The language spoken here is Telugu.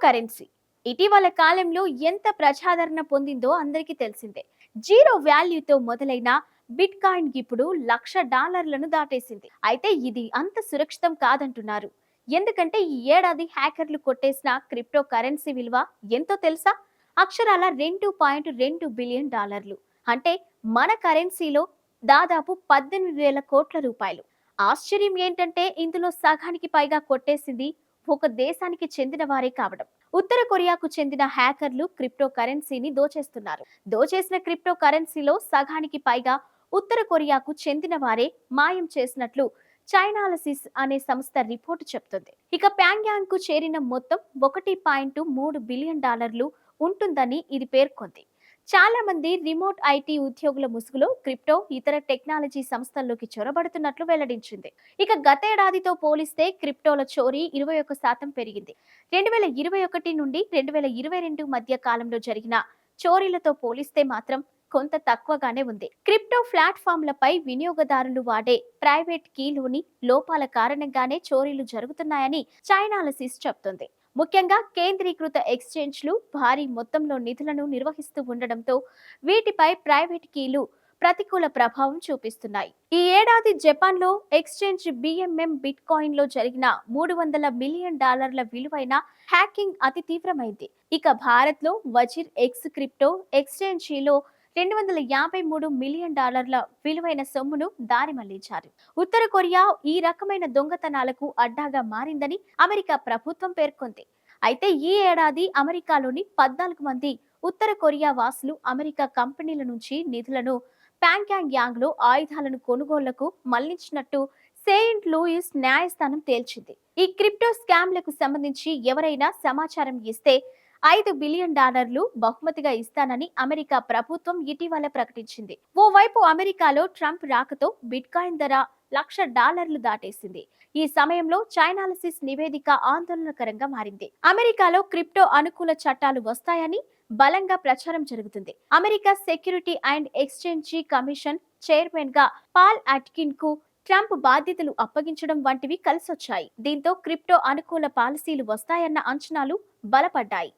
కరెన్సీ ఇటీవల కాలంలో ఎంత ప్రజాదరణ పొందిందో అందరికీ తెలిసిందే. జీరో వాల్యూతో మొదలైన బిట్ కాయిన్ ఇప్పుడు $1,00,000 దాటేసింది. అయితే ఇది అంత సురక్షితం కాదంటున్నారు. ఎందుకంటే ఈ ఏడాది హ్యాకర్లు కొట్టేసిన క్రిప్టో కరెన్సీ విలువ ఎంతో తెలుసా? అక్షరాల $2.2 బిలియన్. అంటే మన కరెన్సీలో దాదాపు 18,000 కోట్ల రూపాయలు. ఆశ్చర్యం ఏంటంటే ఇందులో సగానికి పైగా కొట్టేసింది ఒక దేశానికి చెందిన వారే కావడం. ఉత్తర కొరియాకు చెందిన హ్యాకర్లు క్రిప్టో కరెన్సీని దోచేస్తున్నారు. దోచేసిన క్రిప్టో కరెన్సీలో సగానికి పైగా ఉత్తర కొరియాకు చెందిన వారే మాయం చేసినట్లు చైనాలసిస్ అనే సంస్థ రిపోర్టు చెప్తుంది. ఇక ప్యాంగ్యాంగ్ కు చేరిన మొత్తం $1.3 బిలియన్ ఉంటుందని ఇది పేర్కొంది. చాలా మంది రిమోట్ ఐటీ ఉద్యోగుల ముసుగులో క్రిప్టో ఇతర టెక్నాలజీ సంస్థల్లోకి చొరబడుతున్నట్లు వెల్లడించింది. ఇక గతేడాదితో పోలిస్తే క్రిప్టోల చోరీ 21% పెరిగింది. 2021 నుండి 2022 మధ్య కాలంలో జరిగిన చోరీలతో పోలిస్తే మాత్రం కొంత తక్కువగానే ఉంది. క్రిప్టో ప్లాట్ఫామ్లపై వినియోగదారులు వాడే ప్రైవేట్ కీలోని లోపాల కారణంగానే చోరీలు జరుగుతున్నాయని చైనాలసిస్ చెప్తుంది. ముఖ్యంగా కేంద్రీకృత ఎక్స్చేంజ్లు భారీ మొత్తంలో నిధులను నిర్వహిస్తూ ఉండడంతో వీటిపై ప్రైవేట్ కీలు ప్రతికూల ప్రభావం చూపిస్తున్నాయి. ఈ ఏడాది జపాన్లో ఎక్స్చేంజ్ బిఎంఎం బిట్ కాయిన్ లో జరిగిన $300 మిలియన్ విలువైన హ్యాకింగ్ అతి తీవ్రమైంది. ఇక భారత్ లో వజిర్ ఎక్స్ క్రిప్టో ఎక్స్చేంజీలో $253 మిలియన్ విలువైన సొమ్మును దారి మళ్లించారు. ఉత్తర కొరియా ఈ రకమైన దొంగతనాలకు అడ్డాగా మారిందని అమెరికా ప్రభుత్వం పేర్కొంది. అయితే ఈ ఏడాది అమెరికాలోని 14 మంది ఉత్తర కొరియా వాసులు అమెరికా కంపెనీల నుంచి నిధులను ప్యాంగ్యాంగ్ యాంగ్ లో ఆయుధాలను కొనుగోళ్లకు మళ్లించినట్టు సెయింట్ లూయిస్ న్యాయస్థానం తేల్చింది. ఈ క్రిప్టో స్కామ్లకు సంబంధించి ఎవరైనా సమాచారం ఇస్తే $5 బిలియన్ బహుమతిగా ఇస్తానని అమెరికా ప్రభుత్వం ఇటీవల ప్రకటించింది. ఓవైపు అమెరికాలో ట్రంప్ రాకతో బిట్ కాయిన్ ధర $1,00,000 దాటేసింది. ఈ సమయంలో చైనాలసిస్ నివేదిక ఆందోళనకరంగా మారింది. అమెరికాలో క్రిప్టో అనుకూల చట్టాలు వస్తాయని బలంగా ప్రచారం జరుగుతుంది. America security and exchange commission chairman గా పాల్ అట్కిన్ కు ట్రంప్ బాధ్యతలు అప్పగించడం వంటివి కలిసొచ్చాయి. దీంతో క్రిప్టో అనుకూల పాలసీలు వస్తాయన్న అంచనాలు బలపడ్డాయి.